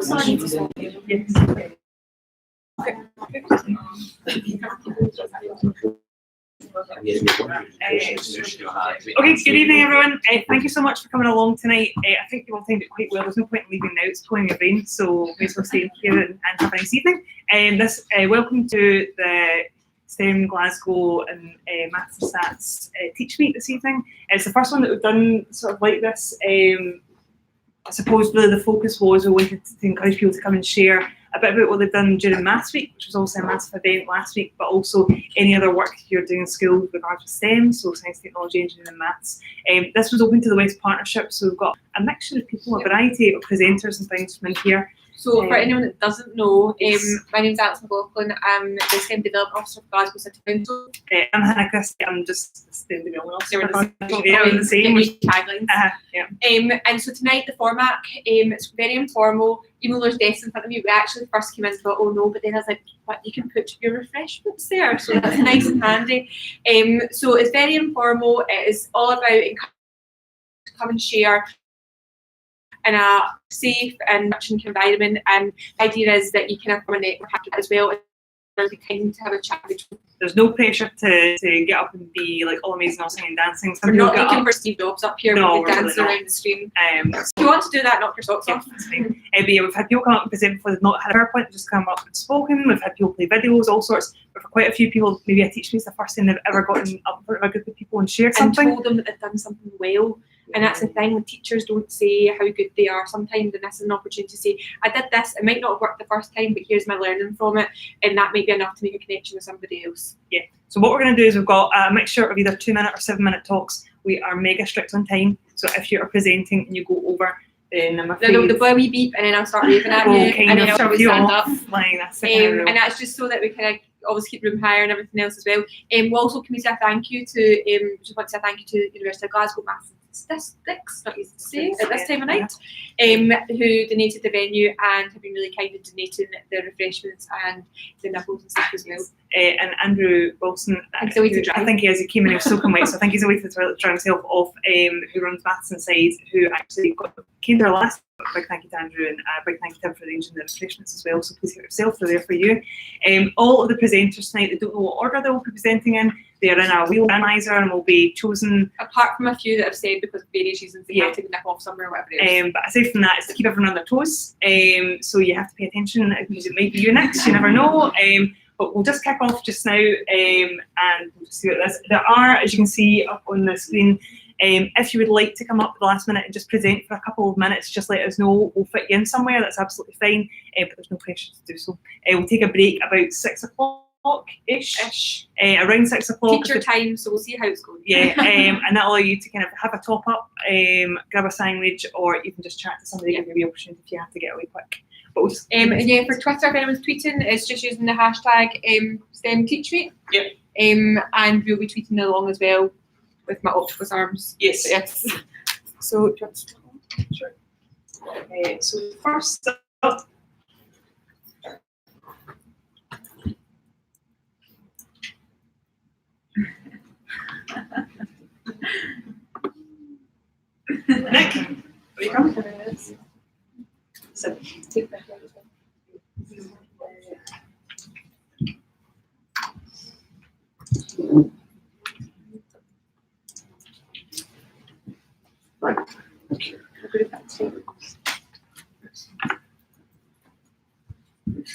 Yes. Okay, good evening everyone. Thank you so much for coming along tonight. I think you all timed it quite well. There's no point in leaving now, it's pouring your brain, so may as well stay here and have a nice evening. Welcome to the STEMGlasgow and Maths and Stats TeachMeet this evening. It's the first one that we've done sort of like this. I suppose really the focus was we wanted to encourage people to come and share a bit about what they've done during Maths Week, which was also a massive event last week, but also any other work you're doing in school with regards to STEM, so science, technology, engineering and maths. This was open to the West Partnership, so we've got a mixture of people, a variety of presenters and things from in here. So for anyone that doesn't know, my name's Alex McLaughlin. I'm the STEM Development Officer for Glasgow City Council. I'm Hannah Christie. I'm just the STEM Development Officer. We're the same. Taglines. And so tonight the format, it's very informal. Even though there's desks in front of me, we actually first came in and thought, oh no, but then I was like, what, you can put your refreshments there, so that's nice and handy. So it's very informal. It is all about encouraging to come and share in a safe and nurturing environment, and the idea is that you can have a network as well. There's time to have a chat. There's no pressure to get up and be like all amazing, all singing and dancing. We're not looking for Steve Jobs up here with the dancing around the screen. If you want to do that, knock your socks off. That's fine. But yeah, we've had people come up and present before they've not had a PowerPoint, just come up and spoken. We've had people play videos, all sorts. But for quite a few people, maybe a TeachMeet's the first time they've ever gotten up in front of a group of people and shared something. And told them that they've done something well. And that's the thing, when teachers don't say how good they are, sometimes this is an opportunity to say, I did this, it might not have worked the first time, but here's my learning from it, and that might be enough to make a connection with somebody else. Yeah, so what we're going to do is we've got a mixture of either 2-minute or 7-minute talks. We are mega strict on time, so if you're presenting and you go over, then I'm afraid... The boy wee beep, and then I'll start waving at you, and then I'll start stand up. And that's just so that we kind of always keep room higher and everything else as well. We also can we say a thank you to, just want to say a thank you to the University of Glasgow Maths Statistics, not easy to say at this time of night, who donated the venue and have been really kind in donating the refreshments and the nipples and stuff as well. And Andrew Wilson, I think he is, he came in, he was soaking wet, so I think he's away to the toilet to dry himself off, who runs Maths Inside, who actually came to our last. Big thank you to Andrew, and a big thank you to him for arranging the refreshments as well, so please help yourself, they're there for you. All of the presenters tonight, they don't know what order they will be presenting in. They are in a wheel randomizer and will be chosen. Apart from a few that have said because of various reasons they have to nip off somewhere or whatever else. But aside from that, it's to keep everyone on their toes. So you have to pay attention because it might be you next, you never know. But we'll just kick off just now and we'll just see what this. There are, as you can see up on the screen, if you would like to come up at the last minute and just present for a couple of minutes, just let us know. We'll fit you in somewhere, that's absolutely fine, but there's no pressure to do so. We'll take a break about 6 o'clock-ish, around 6 o'clock. Teacher time, so we'll see how it's going. Yeah, and that'll allow you to kind of have a top up, grab a sandwich, or even just chat to somebody, give you the opportunity if you have to get away quick. But we'll and yeah, for Twitter, if anyone's tweeting, it's just using the hashtag STEMTeachMeet. Yep. And we'll be tweeting along as well with my octopus arms. Yes. Yes. So, do you want to sure. So first up, Nick, are you coming? So, take that. Right. Thank you.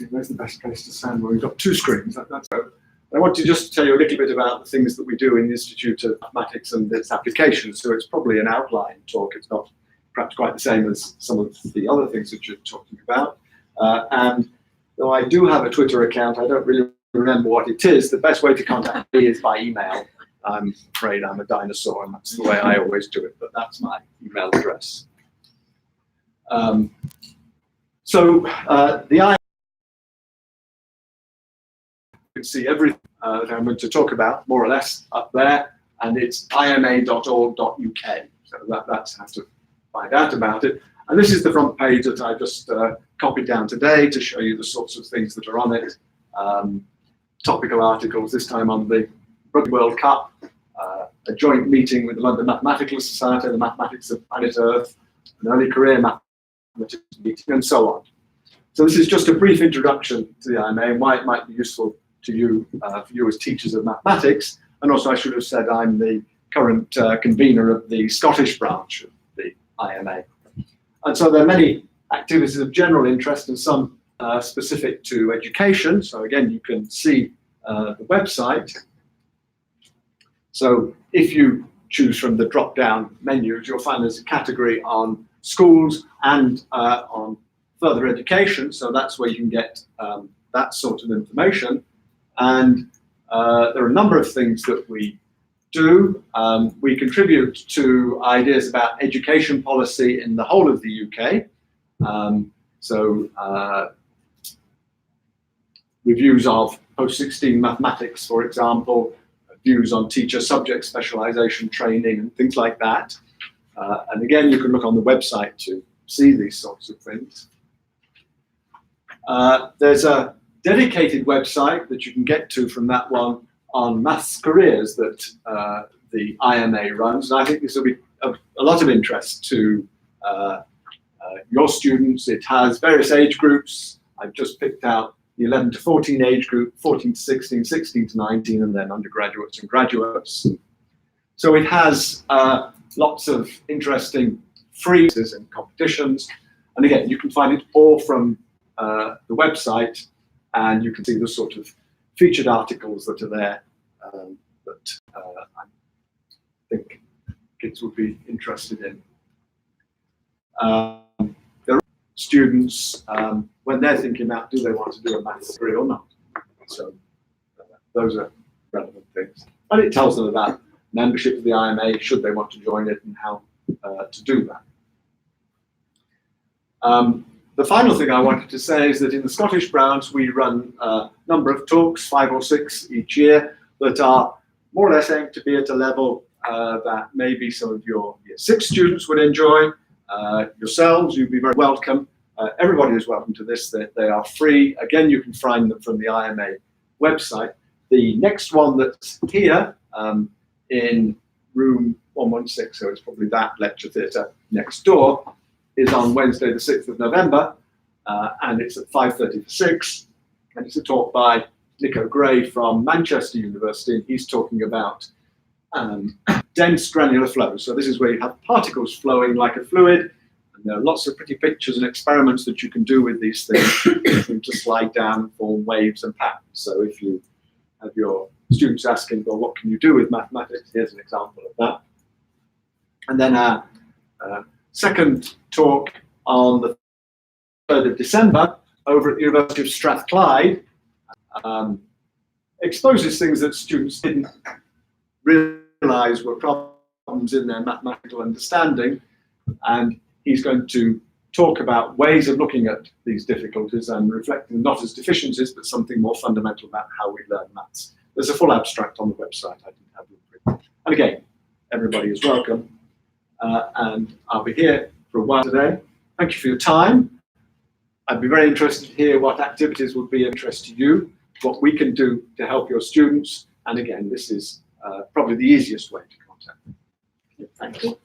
Where's the best place to stand? Well, we've got 2 screens. That's I want to just tell you a little bit about the things that we do in the Institute of Mathematics and its applications. So it's probably an outline talk. It's not perhaps quite the same as some of the other things that you're talking about. And though I do have a Twitter account, I don't really remember what it is. The best way to contact me is by email. I'm afraid I'm a dinosaur, and that's the way I always do it, but that's my email address. The you can see everything that I'm going to talk about, more or less, up there, and it's ima.org.uk. So that's how to find out about it. And this is the front page that I just copied down today to show you the sorts of things that are on it. Topical articles, this time on the Rugby World Cup, a joint meeting with the London Mathematical Society, the Mathematics of Planet Earth, an early career mathematics meeting, and so on. So this is just a brief introduction to the IMA and why it might be useful to you, for you as teachers of mathematics. And also I should have said I'm the current convener of the Scottish branch of the IMA. And so there are many activities of general interest and some specific to education. So again, you can see the website. So if you choose from the drop-down menus, you'll find there's a category on schools and on further education. So that's where you can get that sort of information. And there are a number of things that we do. We contribute to ideas about education policy in the whole of the UK. Reviews of post-16 mathematics, for example, views on teacher subject specialisation training and things like that. And again, you can look on the website to see these sorts of things. There's a dedicated website that you can get to from that one on maths careers that the IMA runs. And I think this will be of a lot of interest to your students. It has various age groups. I've just picked out the 11 to 14 age group, 14 to 16, 16 to 19, and then undergraduates and graduates. So it has lots of interesting free and competitions. And again, you can find it all from the website, and you can see the sort of featured articles that are there that I think kids would be interested in. There are students, when they're thinking about do they want to do a maths degree or not. So those are relevant things. And it tells them about membership of the IMA, should they want to join it, and how to do that. The final thing I wanted to say is that in the Scottish branch, we run a number of talks, 5 or 6 each year, that are more or less aimed to be at a level that maybe some of your Year 6 students would enjoy. Yourselves, you'd be very welcome. Everybody is welcome to this. They are free. Again, you can find them from the IMA website. The next one that's here in room 116, so it's probably that lecture theatre next door, is on Wednesday the 6th of November, and it's at 5:30 to 6, and it's a talk by Nico Gray from Manchester University, and he's talking about dense granular flow. So this is where you have particles flowing like a fluid, and there are lots of pretty pictures and experiments that you can do with these things to slide down and form waves and patterns. So if you have your students asking, well, what can you do with mathematics? Here's an example of that. And then our second talk on the 3rd of December over at the University of Strathclyde exposes things that students didn't realise were problems in their mathematical understanding, and he's going to talk about ways of looking at these difficulties and reflecting them not as deficiencies but something more fundamental about how we learn maths. There's a full abstract on the website. I didn't have it. And again, everybody is welcome. And I'll be here for a while today. Thank you for your time. I'd be very interested to hear what activities would be of interest to you, what we can do to help your students. And again, this is probably the easiest way to contact them. Thank you.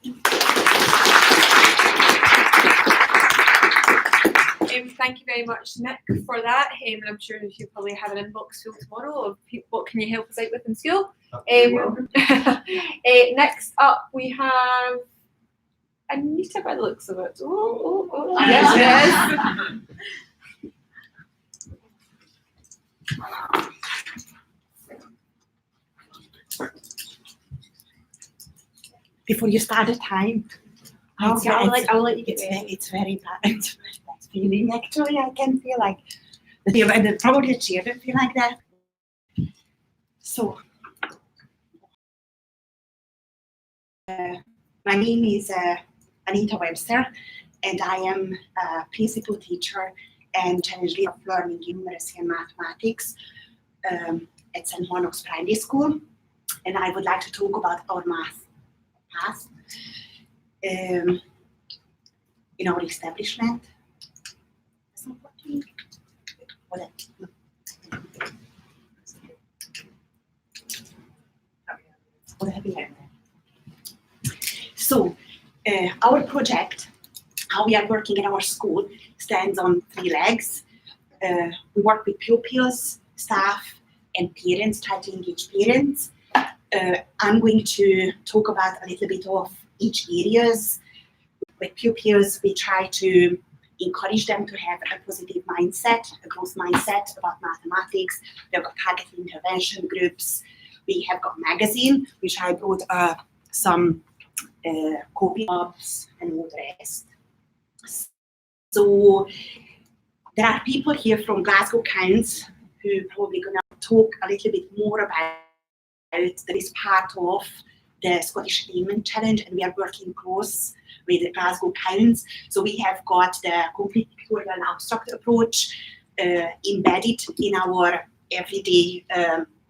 Thank you very much, Nick, for that. I'm sure you probably have an inbox full tomorrow of what can you help us out with in school. Next up, we have Anita by the looks of it. Yes. Before you start the time, I'll let you get there. It's very bad. It's feeling actually. I can feel like probably the chair will feel like that. So, my name is Anita Webster, and I am a principal teacher and challenge leader of learning in numeracy and mathematics at St. Monok's Primary School, and I would like to talk about our math path in our establishment. It's not working. So, our project, how we are working in our school, stands on 3 legs. We work with pupils, staff, and parents, try to engage parents. I'm going to talk about a little bit of each areas. With pupils, we try to encourage them to have a positive mindset, a growth mindset about mathematics. We've got targeted intervention groups. We have got magazine, which I brought some copy of and all the rest. So there are people here from Glasgow Counts who are probably going to talk a little bit more about this part of the Scottish Attainment Challenge, and we are working close with the Glasgow Counts. So we have got the complete pictorial and abstract approach embedded in our everyday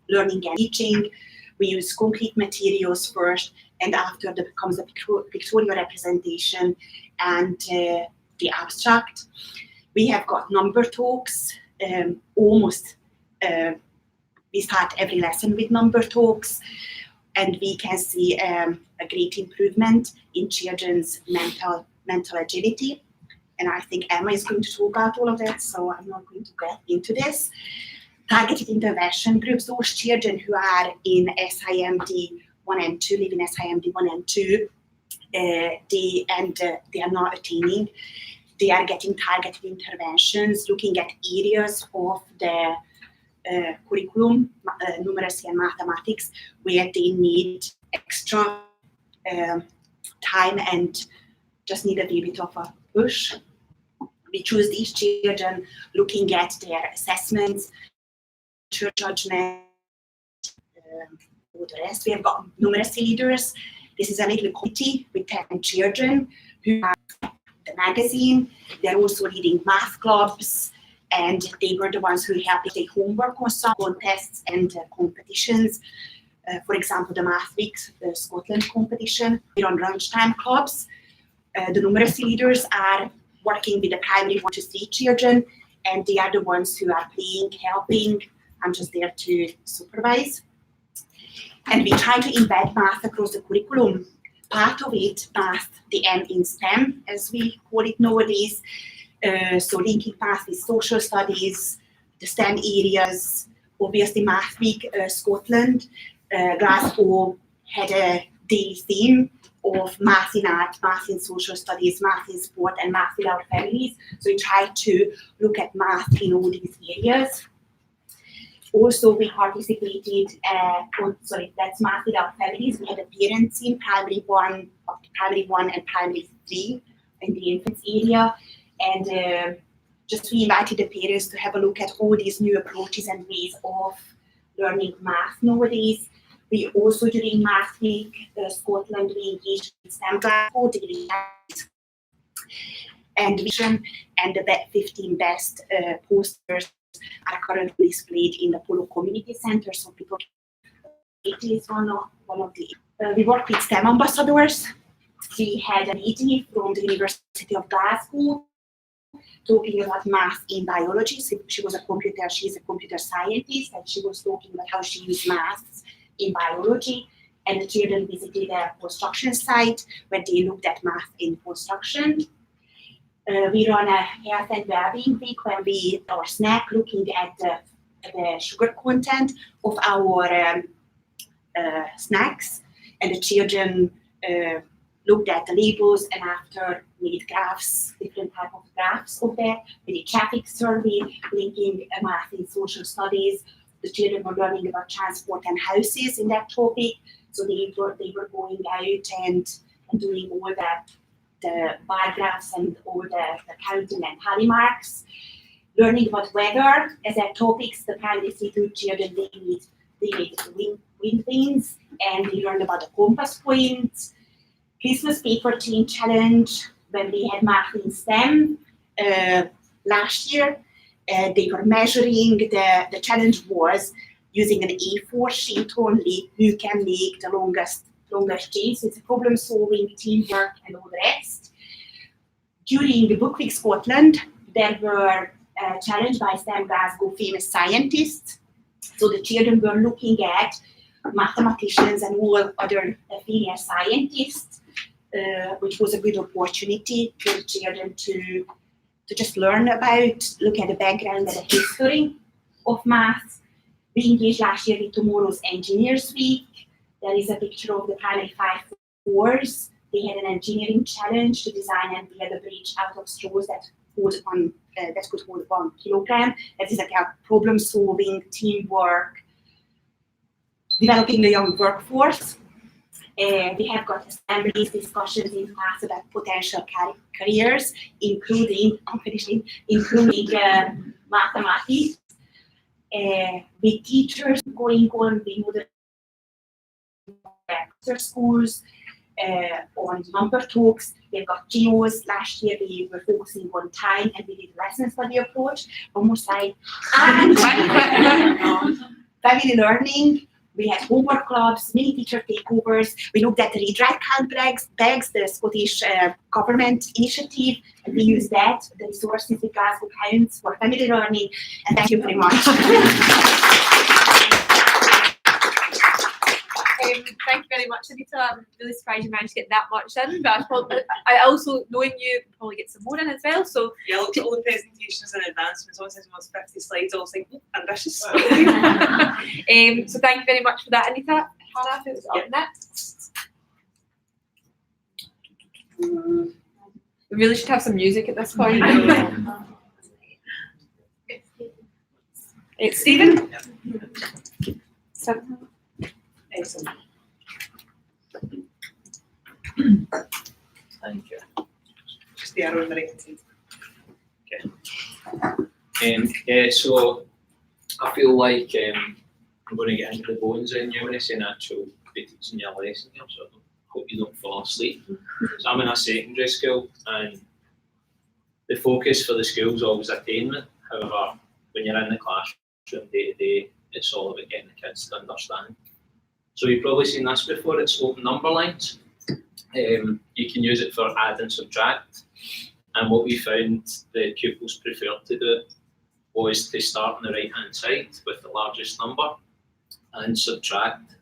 learning and teaching. We use concrete materials first, and after there comes the pictorial representation and the abstract. We have got number talks, we start every lesson with number talks, and we can see a great improvement in children's mental agility. And I think Emma is going to talk about all of that, so I'm not going to get into this. Targeted intervention groups, those children who are in SIMD 1 and 2, live in SIMD 1 and 2, they are not attaining. They are getting targeted interventions, looking at areas of the curriculum, numeracy and mathematics, where they need extra time and just need a little bit of a push. We choose these children looking at their assessments, judgment, all the rest. We have got numeracy leaders. This is a little committee with 10 children who are the magazine. They're also leading math clubs, and they were the ones who helped with the homework on some contests and competitions. For example, the Math Week, the Scotland competition. We're on lunchtime clubs. The numeracy leaders are working with the primary 1 to 3 children, and they are the ones who are playing, helping. I'm just there to supervise. And we try to embed math across the curriculum. Part of it, math, the M in STEM, as we call it nowadays. So linking math with social studies, the STEM areas, obviously Math Week, Scotland. Glasgow had a daily theme of math in art, math in social studies, math in sport, and math with our families. So we try to look at math in all these areas. Also, we participated that's math with our families. We had a parent team, primary one and primary 3 in the infants area. And just we invited the parents to have a look at all these new approaches and ways of learning math nowadays. We also, during Math Week, Scotland, we engaged with STEMGlasgow and the 15 best posters are currently displayed in the Polo Community Centre, so people it is one of the we work with STEM ambassadors. We had a lady from the University of Glasgow talking about math in biology. So she's a computer scientist, and she was talking about how she used maths in biology. And the children visited a construction site where they looked at math in construction. We run a health and well-being week where our snack looking at the sugar content of our snacks, and the children looked at the labels and after made graphs, different type of graphs of that. We did traffic survey, linking math in social studies. The children were learning about transport and houses in that topic, so they were going out and doing all the bar graphs and all the counting and tally marks. Learning about weather as a topics, the primary 2 children, they made wind vanes, and they learned about the compass points. Christmas paper chain challenge, when we had math in STEM last year, they were measuring, the challenge was using an A4 sheet only, who can make the longest chain. So it's a problem solving, teamwork, and all the rest. During the Book Week Scotland, there were challenged by STEMGlasgow famous scientists. So the children were looking at mathematicians and all other famous scientists, which was a good opportunity for the children to to just learn about, look at the background and the history of maths. We engaged last year with Tomorrow's Engineers Week. There is a picture of the primary 5-4s. They had an engineering challenge to design and build a bridge out of straws that could hold 1 kilogram. That is like a problem solving, teamwork, developing the young workforce. We have got assemblies, discussions in class about potential careers, including mathematics. With teachers going on, we know that schools on number talks. We've got geos. Last year we were focusing on time and we did lesson study approach, almost like family learning. We had homework clubs, mini teacher takeovers. We looked at the read write count bags, the Scottish government initiative, and we used that, the resources with Glasgow Counts for family learning. And thank you very much. Thank you very much, Anita. I'm really surprised you managed to get that much in, but I also, knowing you, probably get some more in as well. So yeah, I looked at all the presentations in advance, and it was almost 50 slides. I was like, ambitious. So thank you very much for that, Anita. Hannah, who's up next? We really should have some music at this point. It's Stephen. Excellent. Thank you. Just the arrow in the right hand. So I feel like I'm going to get into the bones in numeracy and actually be teaching you a lesson here, so I hope you don't fall asleep. So I'm in a secondary school and the focus for the school is always attainment. However, when you're in the classroom day to day, it's all about getting the kids to understand. So you've probably seen this before, it's open number lines. You can use it for add and subtract. And what we found the pupils preferred to do was to start on the right hand side with the largest number and subtract.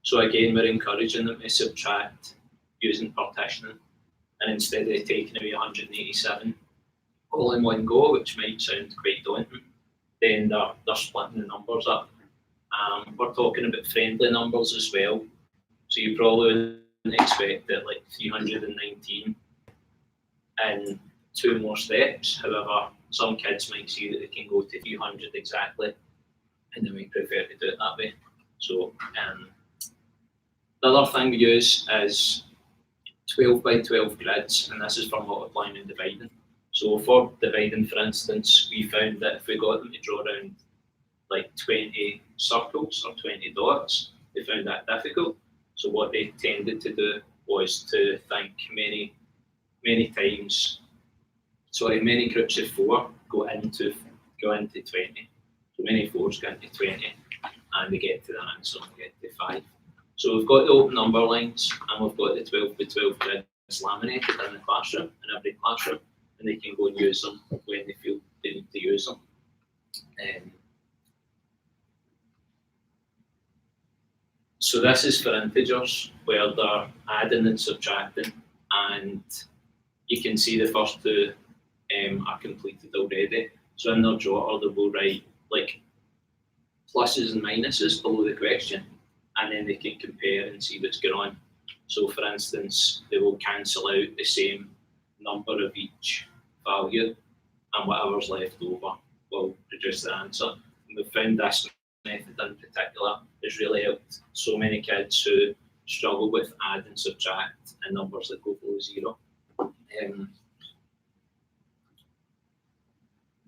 So again, we're encouraging them to subtract using partitioning. And instead of taking away 187 all in one go, which might sound quite daunting, then they're splitting the numbers up. We're talking about friendly numbers as well. So you probably wouldn't expect that like 319 in 2 more steps. However, some kids might see that they can go to 300 exactly, and they might prefer to do it that way. So the other thing we use is 12 by 12 grids, and this is for multiplying and dividing. So for dividing, for instance, we found that if we got them to draw around like 20 circles or 20 dots, they found that difficult. So what they tended to do was to think many groups of 4 go into 20. So many 4s go into 20, and they get to the answer, and get to 5. So we've got the open number lines, and we've got the 12 by 12 grids laminated in the classroom, in every classroom, and they can go and use them when they feel they need to use them. So this is for integers, where they're adding and subtracting, and you can see the first 2 are completed already. So in their jotter, they will write like pluses and minuses below the question, and then they can compare and see what's going on. So for instance, they will cancel out the same number of each value, and whatever's left over will produce the answer. And we've found this method in particular has really helped so many kids who struggle with add and subtract and numbers that go below 0.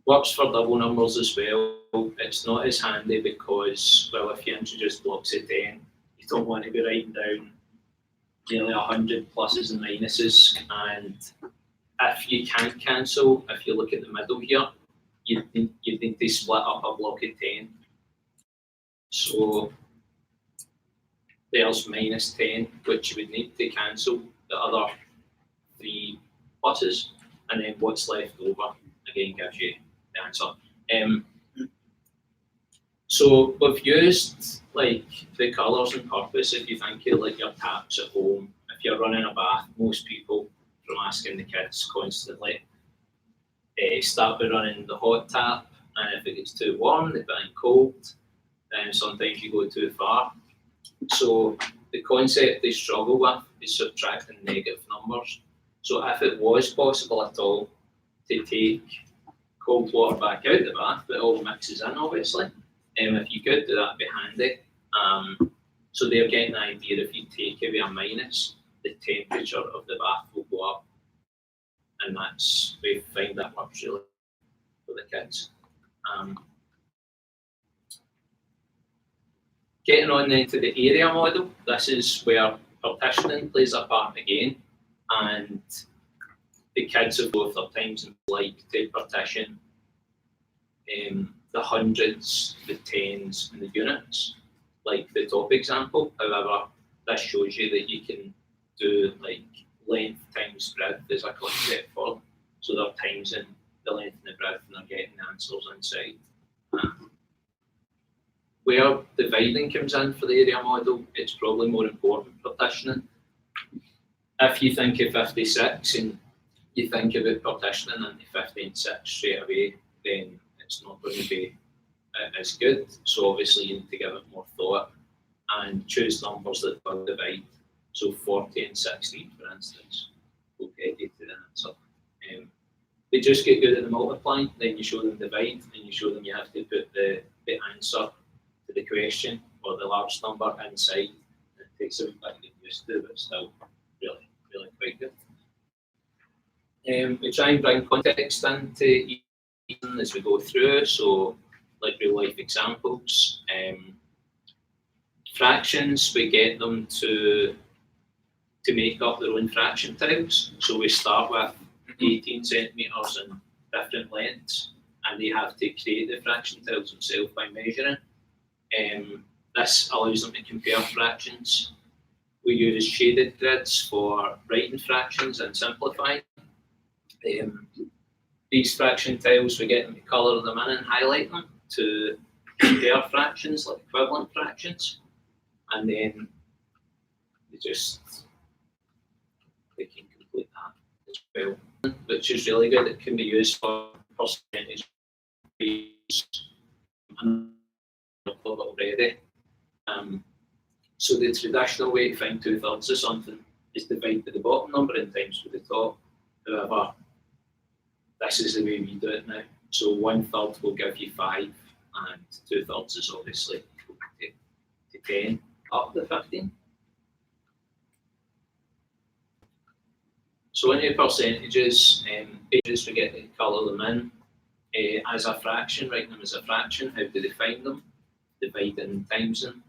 Works for double numbers as well. It's not as handy because, well, if you introduce blocks of 10, you don't want to be writing down nearly 100 pluses and minuses. And if you can't cancel, if you look at the middle here, you need to split up a block of 10. So there's minus 10, which you would need to cancel the other 3 pluses, and then what's left over again gives you the answer. So we've used like the colours on purpose. If you think of like your taps at home, if you're running a bath, most people, from asking the kids constantly, start by running the hot tap, and if it gets too warm, they put in cold, and sometimes you go too far. So the concept they struggle with is subtracting negative numbers. So if it was possible at all to take cold water back out the bath, but it all mixes in obviously, if you could do that, it'd be handy. So they're getting the idea if you take away a minus, the temperature of the bath will go up. And we find that works really for the kids. Getting on then to the area model, this is where partitioning plays a part again, and the kids have both their times and like to partition the hundreds, the tens, and the units, like the top example. However, this shows you that you can do like length times breadth is a concept for them. So they're timesing the length and the breadth, and they're getting the answers inside. Where dividing comes in for the area model, it's probably more important partitioning. If you think of 56 and you think about partitioning into 50 and 6 straight away, then it's not going to be as good. So obviously you need to give it more thought and choose numbers that will divide. So 40 and 16, for instance, will get you to the answer. They just get good at the multiplying, then you show them divide, and you show them you have to put the answer to the question or the large number inside. It takes a bit of getting used to, but still really, really quite good. We try and bring context into each as we go through, so like real life examples. Fractions, we get them to make up their own fraction tiles. So we start with 18 centimetres and different lengths, and they have to create the fraction tiles themselves by measuring. This allows them to compare fractions. We use shaded grids for writing fractions and simplifying. These fraction tiles, we get them to colour them in and highlight them to compare fractions, like equivalent fractions, and then they can complete that as well, which is really good. It can be used for percentage already. So the traditional way to find 2/3 of something is divide by the bottom number and times by the top. However, this is the way we do it now. So 1/3 will give you 5, and 2/3 is obviously to 10 up to 15. So in your percentages, pages we get to colour them in as a fraction, write them as a fraction. How do they find them? Divide and times them.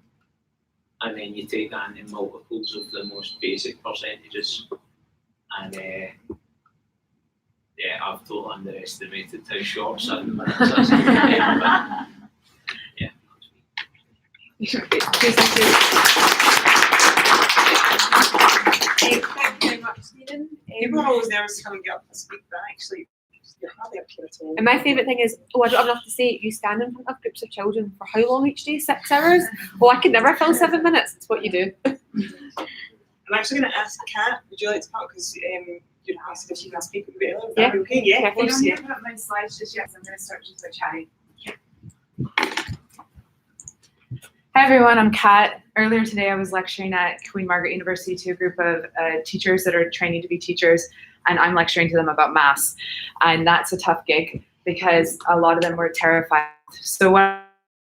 And then you take that into multiples of the most basic percentages. And yeah, I've totally underestimated how short 7 minutes is. Yeah. Thank you very much, Stephen. People are always nervous to come and get up and speak, but actually, you're hardly up here at all. And my favourite thing is, I don't have enough to say, you stand in front of groups of children for how long each day? 6 hours? I could never fill 7 minutes. It's what you do. I'm actually going to ask Kat, would you like to talk? Because you'd asked if she can speak a bit earlier. Yeah. Okay, yeah, Yeah, of course, yeah. I'm not going to put up my slides just yet, so I'm going to start just by chatting. Hi everyone, I'm Kat. Earlier today I was lecturing at Queen Margaret University to a group of teachers that are training to be teachers, and I'm lecturing to them about maths. And that's a tough gig because a lot of them were terrified. So what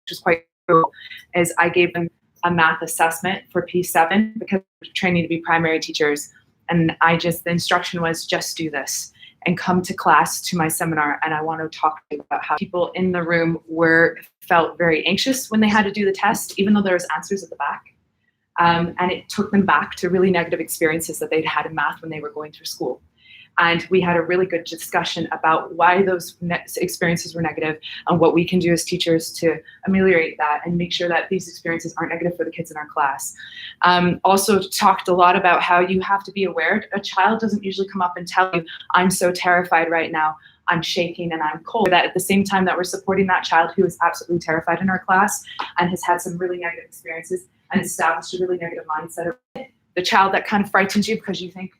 was quite cool is I gave them a math assessment for P7 because they're training to be primary teachers. And the instruction was just do this and come to class to my seminar, and I want to talk about how people in the room felt very anxious when they had to do the test, even though there was answers at the back. And it took them back to really negative experiences that they'd had in math when they were going through school. And we had a really good discussion about why those experiences were negative and what we can do as teachers to ameliorate that and make sure that these experiences aren't negative for the kids in our class. Also talked a lot about how you have to be aware. A child doesn't usually come up and tell you, I'm so terrified right now, I'm shaking and I'm cold. That at the same time that we're supporting that child who is absolutely terrified in our class and has had some really negative experiences and established a really negative mindset of it. The child that kind of frightens you because you think,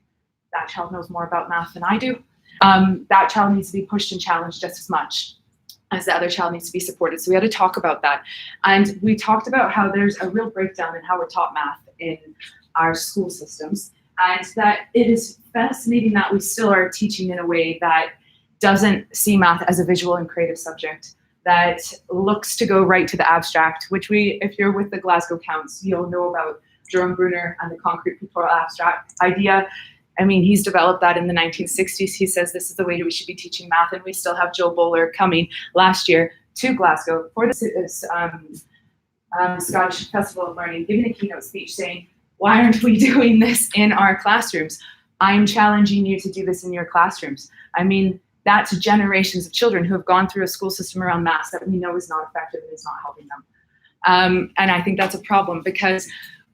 that child knows more about math than I do. that child needs to be pushed and challenged just as much as the other child needs to be supported. So we had to talk about that. And we talked about how there's a real breakdown in how we're taught math in our school systems, and that it is fascinating that we still are teaching in a way that doesn't see math as a visual and creative subject, that looks to go right to the abstract, which if you're with the Glasgow Counts, you'll know about Jerome Bruner and the concrete pictorial abstract idea. I mean, he's developed that in the 1960s. He says this is the way we should be teaching math, and we still have Joe Bowler coming last year to Glasgow for this Scottish Festival of Learning, giving a keynote speech saying, why aren't we doing this in our classrooms? I'm challenging you to do this in your classrooms. I mean, that's generations of children who have gone through a school system around maths that we know is not effective and is not helping them. And I think that's a problem, because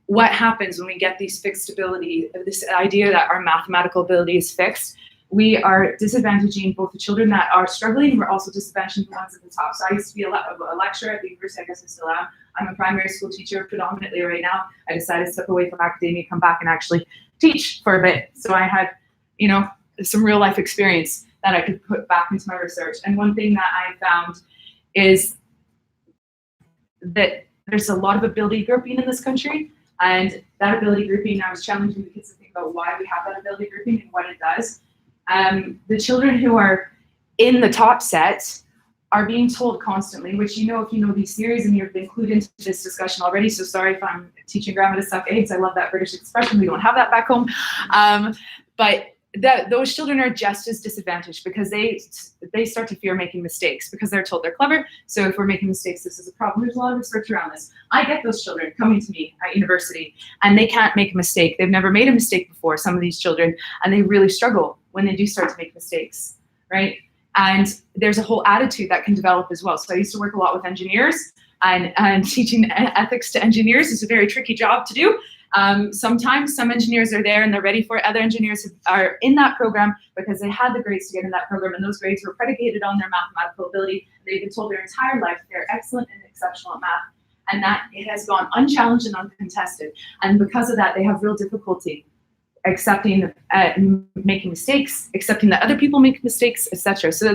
what happens when we get these fixed ability, this idea that our mathematical ability is fixed, we are disadvantaging both the children that are struggling, we're also disadvantaging the ones at the top. So I used to be a lecturer at the university, I guess I still am. I'm a primary school teacher predominantly right now. I decided to step away from academia, come back and actually teach for a bit. So I had, some real life experience that I could put back into my research. And one thing that I found is that there's a lot of ability grouping in this country. And that ability grouping, I was challenging the kids to think about why we have that ability grouping and what it does. The children who are in the top set are being told constantly, which if you know these theories and you've been clued into this discussion already, so sorry if I'm teaching grandma to suck eggs. I love that British expression. We don't have that back home. But those children are just as disadvantaged because they start to fear making mistakes because they're told they're clever. So if we're making mistakes, this is a problem. There's a lot of research around this. I get those children coming to me at university and they can't make a mistake. They've never made a mistake before, some of these children, and they really struggle when they do start to make mistakes, right? And there's a whole attitude that can develop as well. So I used to work a lot with engineers, and teaching ethics to engineers is a very tricky job to do. Sometimes some engineers are there and they're ready for it. Other engineers are in that program because they had the grades to get in that program, and those grades were predicated on their mathematical ability. They've been told their entire life they're excellent and exceptional at math, and that it has gone unchallenged and uncontested. And because of that, they have real difficulty accepting making mistakes, accepting that other people make mistakes, etc. So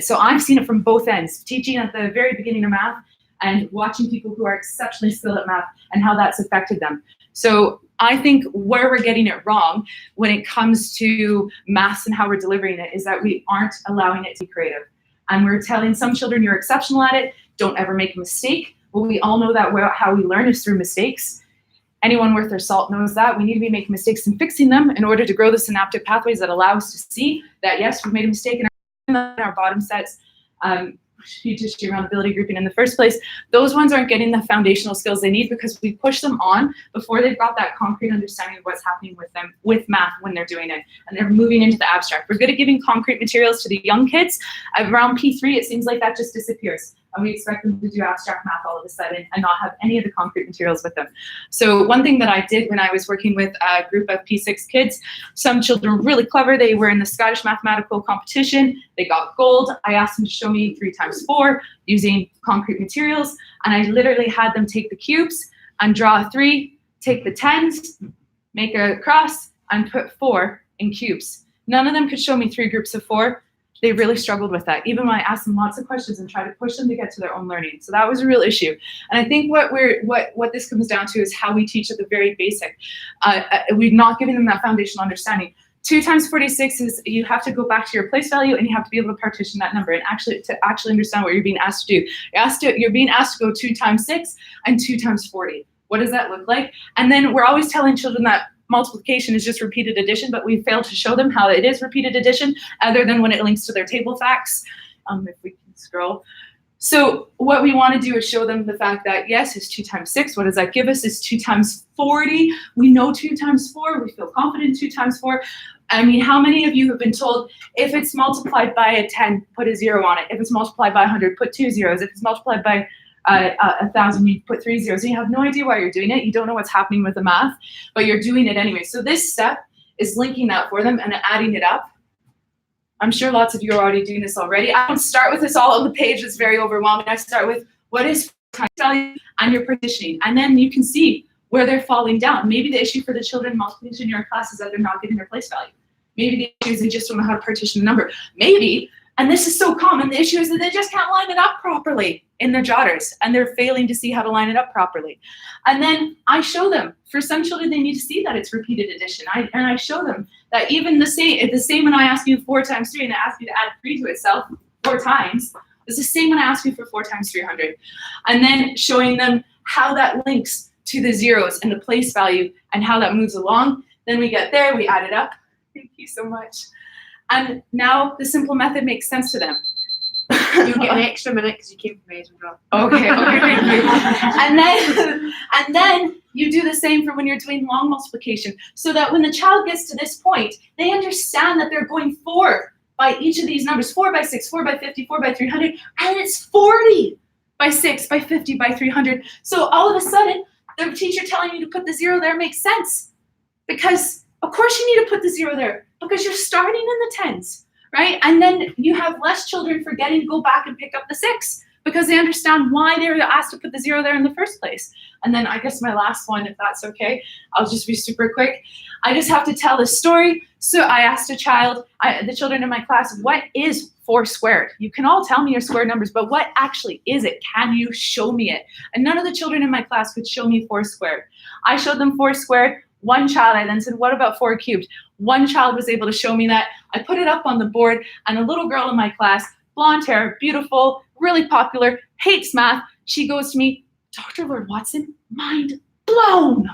so I've seen it from both ends, teaching at the very beginning of math and watching people who are exceptionally skilled at math and how that's affected them. So I think where we're getting it wrong when it comes to maths and how we're delivering it is that we aren't allowing it to be creative. And we're telling some children you're exceptional at it, don't ever make a mistake. Well, we all know that how we learn is through mistakes. Anyone worth their salt knows that. We need to be making mistakes and fixing them in order to grow the synaptic pathways that allow us to see that, yes, we've made a mistake in our bottom sets. You just around ability grouping in the first place, those ones aren't getting the foundational skills they need because we push them on before they've got that concrete understanding of what's happening with them with math when they're doing it, and they're moving into the abstract. We're good at giving concrete materials to the young kids. Around P3, it seems like that just disappears, and we expect them to do abstract math all of a sudden and not have any of the concrete materials with them. So one thing that I did when I was working with a group of P6 kids, some children were really clever. They were in the Scottish mathematical competition. They got gold. I asked them to show me 3 times 4 using concrete materials, and I literally had them take the cubes and draw a 3, take the 10s, make a cross, and put 4 in cubes. None of them could show me 3 groups of 4. They really struggled with that, even when I asked them lots of questions and tried to push them to get to their own learning. So that was a real issue. And I think what this comes down to is how we teach at the very basic. We're not giving them that foundational understanding. 2 times 46 is you have to go back to your place value and you have to be able to partition that number and actually understand what you're being asked to do. You're being asked to go 2 times 6 and 2 times 40. What does that look like? And then we're always telling children that multiplication is just repeated addition, but we fail to show them how it is repeated addition other than when it links to their table facts. If we can scroll. So what we want to do is show them the fact that, yes, it's 2 times 6. What does that give us? It's 2 times 40. We know 2 times 4. We feel confident 2 times 4. I mean, how many of you have been told if it's multiplied by a 10, put a 0 on it. If it's multiplied by 100, put 2 zeros. If it's multiplied by 1,000, you put 3 zeros. And you have no idea why you're doing it. You don't know what's happening with the math, but you're doing it anyway. So this step is linking that for them and adding it up. I'm sure lots of you are already doing this already. I don't start with this all on the page. It's very overwhelming. I start with what is time value and your partitioning. And then you can see where they're falling down. Maybe the issue for the children multiplication in your class is that they're not getting their place value. Maybe the issue is they just don't know how to partition a number. Maybe, and this is so common, the issue is that they just can't line it up properly in their jotters, and they're failing to see how to line it up properly. And then I show them, for some children, they need to see that it's repeated addition. And I show them that even the same when I ask you 4 times 3 and I ask you to add 3 to itself 4 times, it's the same when I ask you for 4 times 300. And then showing them how that links to the zeros and the place value and how that moves along. Then we get there, we add it up. Thank you so much. And now the simple method makes sense to them. You'll get an extra minute because you came from Edinburgh. Okay, thank you. And then you do the same for when you're doing long multiplication, so that when the child gets to this point, they understand that they're going 4 by each of these numbers, 4 by 6, 4 by 50, 4 by 300, and it's 40 by 6, by 50, by 300. So all of a sudden, the teacher telling you to put the 0 there makes sense, because of course you need to put the 0 there, because you're starting in the tens, right? And then you have less children forgetting to go back and pick up the 6, because they understand why they were asked to put the 0 there in the first place. And then I guess my last one, if that's okay, I'll just be super quick. I just have to tell this story. So I asked a child, the children in my class, what is 4 squared? You can all tell me your square numbers, but what actually is it? Can you show me it? And none of the children in my class could show me 4 squared. I showed them 4 squared. One child, I then said, what about 4 cubed? One child was able to show me that. I put it up on the board, and a little girl in my class, blonde hair, beautiful, really popular, hates math. She goes to me, Dr. Lord Watson, mind blown.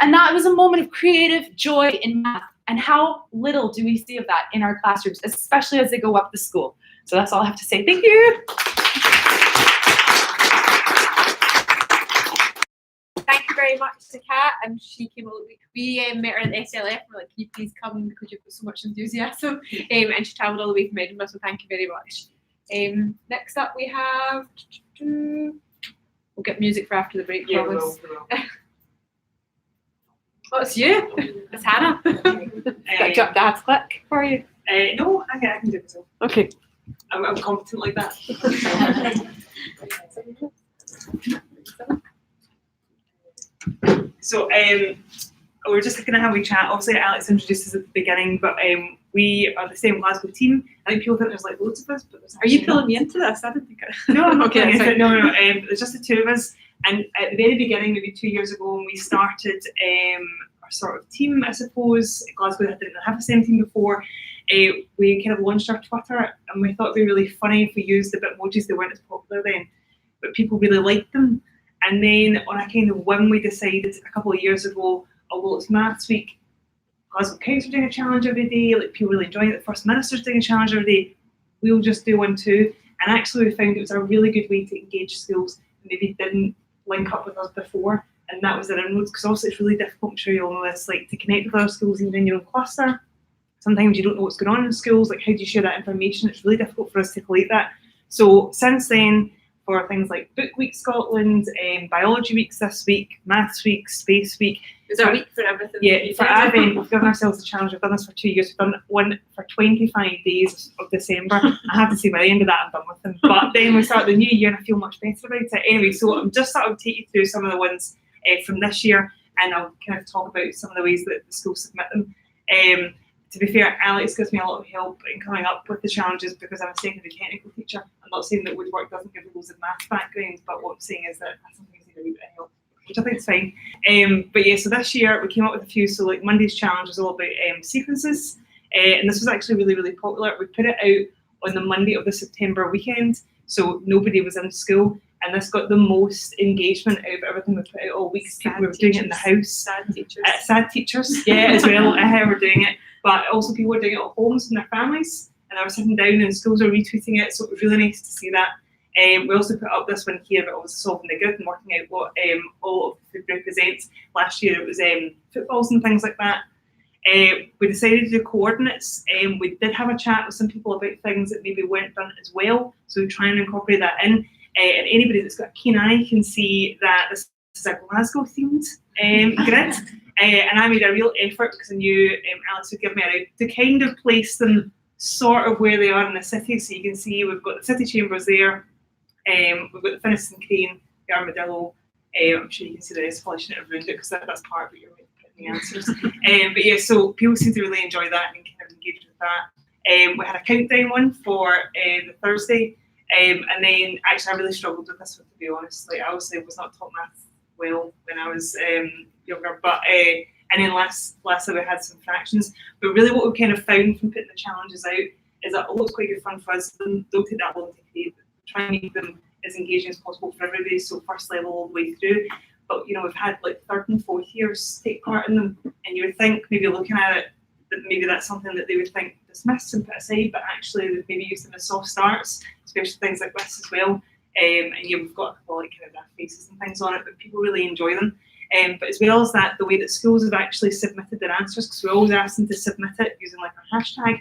And that was a moment of creative joy in math. And how little do we see of that in our classrooms, especially as they go up to school. So that's all I have to say. Thank you. Thank you very much to Kat, and she came over. We met her at SLF. We're like, can you please come because you've got so much enthusiasm. And she travelled all the way from Edinburgh, so thank you very much. Next up we have, we'll get music for after the break, promise. Oh, it's you. It's Hannah. Got Dad's click for you. No, I can do it myself. Okay. I'm competent like that. So we're just going to have a chat. Obviously, Alex introduced us at the beginning, but we are the STEMGlasgow team. I think people think there's like loads of us, but Are you pulling me into this? I didn't think No, I'm not Okay, pulling that's into it. No. There's just the 2 of us. And at the very beginning, maybe 2 years ago, when we started our sort of team, I suppose, Glasgow didn't have a STEM team before, we kind of launched our Twitter, and we thought it'd be really funny if we used the Bitmojis. They weren't as popular then, but people really liked them. And then on a kind of whim, we decided a couple of years ago, although it's Maths Week, Glasgow Counts are doing a challenge every day, like people really enjoying it, the First Minister's doing a challenge every day, we'll just do one too. And actually we found it was a really good way to engage schools that maybe didn't link up with us before, and that was our inroads, because also it's really difficult, I'm sure you all know this, like to connect with other schools even in your own cluster. Sometimes you don't know what's going on in schools, like how do you share that information? It's really difficult for us to collate that. So since then, for things like Book Week Scotland, Biology Weeks this week, Maths Week, Space Week. Is there a week for everything? Yeah, for Advent, we've given ourselves a challenge. We've done this for 2 years. We've done one for 25 days of December. I have to say, by the end of that, I'm done with them. But then we start the new year, and I feel much better about it. Anyway, so I'm just sort of take you through some of the ones from this year, and I'll kind of talk about some of the ways that the schools submit them. To be fair, Alex gives me a lot of help in coming up with the challenges because I'm a secondary technical teacher. I'm not saying that woodwork doesn't give loads of maths background, but what I'm saying is that I sometimes need a wee bit of help, which I think is fine. But yeah, so this year we came up with a few. So like Monday's challenge was all about sequences, and this was actually really, really popular. We put it out on the Monday of the September weekend, so nobody was in school, and this got the most engagement out of everything we put out all week. People were doing it in the house. Sad teachers. Sad teachers, yeah, as well. How we're doing it. But also people were doing it at homes with their families, and I was sitting down and schools were retweeting it, so it was really nice to see that. We also put up this one here about solving the good and working out what all of the food represents. Last year it was footballs and things like that. We decided to do coordinates. We did have a chat with some people about things that maybe weren't done as well, so we try and incorporate that in. And anybody that's got a keen eye can see that this is a Glasgow themed grid. And I made a real effort, because I knew Alex would give me a round, to kind of place them sort of where they are in the city. So you can see we've got the city chambers there, we've got the Finiston Crane, the Armadillo. I'm sure you can see the rest polishing it around it, because that's part of what you're putting the answers. But yeah, so people seem to really enjoy that and engaged with that. We had a countdown one for the Thursday, and then actually I really struggled with this one, to be honest. Like, I obviously was not taught maths well when I was younger, but and then lastly we had some fractions. But really what we kind of found from putting the challenges out is that although it's quite good fun for us, don't take that long to create, but try and make them as engaging as possible for everybody, so first level all the way through. But we've had like 3rd and 4th years take part in them, and you would think, maybe looking at it, that maybe that's something that they would think dismissed and put aside, but actually they've maybe used them as soft starts, especially things like this as well. And we've got a couple like kind of daft faces and things on it, but people really enjoy them. But as well as that, the way that schools have actually submitted their answers, because we always ask them to submit it using like a hashtag,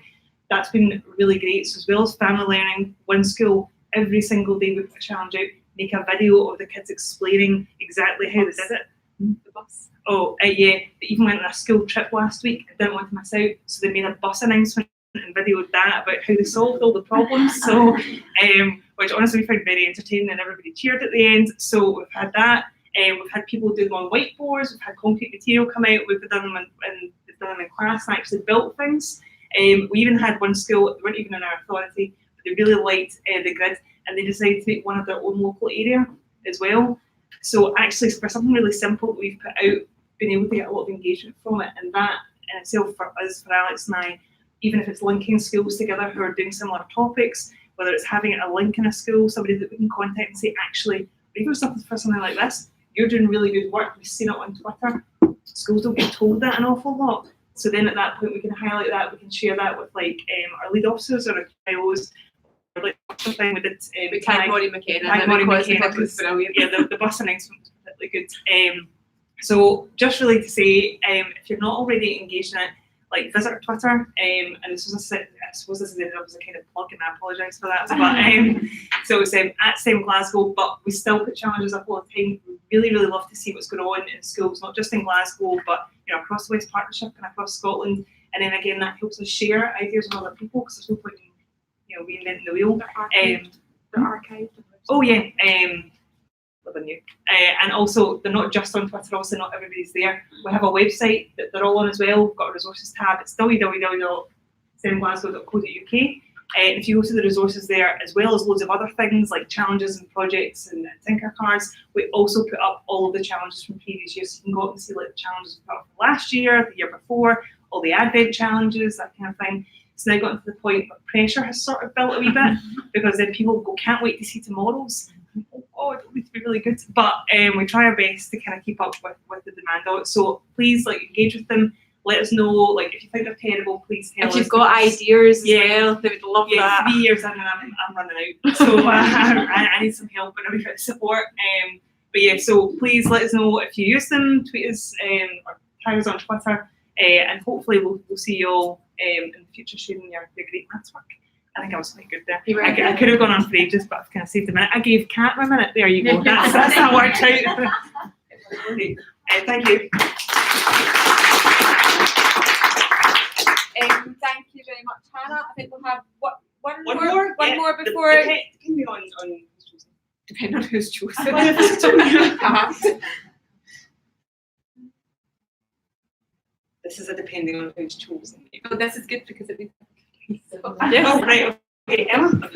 that's been really great. So as well as family learning, one school, every single day we put a challenge out, make a video of the kids explaining exactly how they did it. The bus. Oh, yeah, they even went on a school trip last week and didn't want to miss out, so they made a bus announcement and videoed that about how they solved all the problems. So, which honestly we found very entertaining, and everybody cheered at the end. So we've had that. We've had people do them on whiteboards. We've had concrete material come out. We've done them in class and actually built things. We even had one school, they weren't even in our authority, but they really liked the grid, and they decided to make one of their own local area as well. So actually, for something really simple that we've put out, been able to get a lot of engagement from it, and that in itself for us, for Alex and I, even if it's linking schools together who are doing similar topics, whether it's having a link in a school, somebody that we can contact and say, actually, even for something like this, you're doing really good work, we've seen it on Twitter. Schools don't get told that an awful lot. So then at that point we can highlight that, we can share that with like our lead officers or our PIOs. Or like something we did We tagged Maury McKenna. Yeah, the bus announcement was particularly good. So just really to say, if you're not already engaged in it, like visit our Twitter, and this was I suppose this ended up as a kind of plug, and I apologise for that. But so it's at STEMGlasgow, but we still put challenges up all the time. We really, really love to see what's going on in schools, not just in Glasgow, but across the West Partnership and across Scotland. And then again, that helps us share ideas with other people, because there's no point in reinventing the wheel. They're archived. Oh yeah. And also they're not just on Twitter, also not everybody's there. We have a website that they're all on as well. We've got a resources tab. It's www.STEMGlasgow.co.uk. And if you go to the resources there, as well as loads of other things like challenges and projects and Tinker cards, we also put up all of the challenges from previous years. So you can go up and see like the challenges we put up last year, the year before, all the Advent challenges, that kind of thing. It's now gotten to the point where pressure has sort of built a wee bit, because then people go, can't wait to see tomorrow's. Oh, it needs to be really good. But we try our best to kind of keep up with the demand of it. So please engage with them. Let us know, if you think they're terrible, please tell us. If you've got ideas as well, they would love that. 3 years in and I'm running out. So I need some help and a wee bit of support. But yeah, so please let us know if you use them, tweet us or tag us on Twitter, and hopefully we'll see you all in the future sharing your great maths work. I think I was quite good there. I could have gone on for ages, but I've kind of saved a minute. I gave Kat a minute. There you go. That's how it worked out. Thank you. Thank you very much, Hannah. I think we'll have one more before. Depending on who's chosen. This is a depending on who's chosen. Oh, this is good because it means. Yeah. Oh, right. Okay, Emma.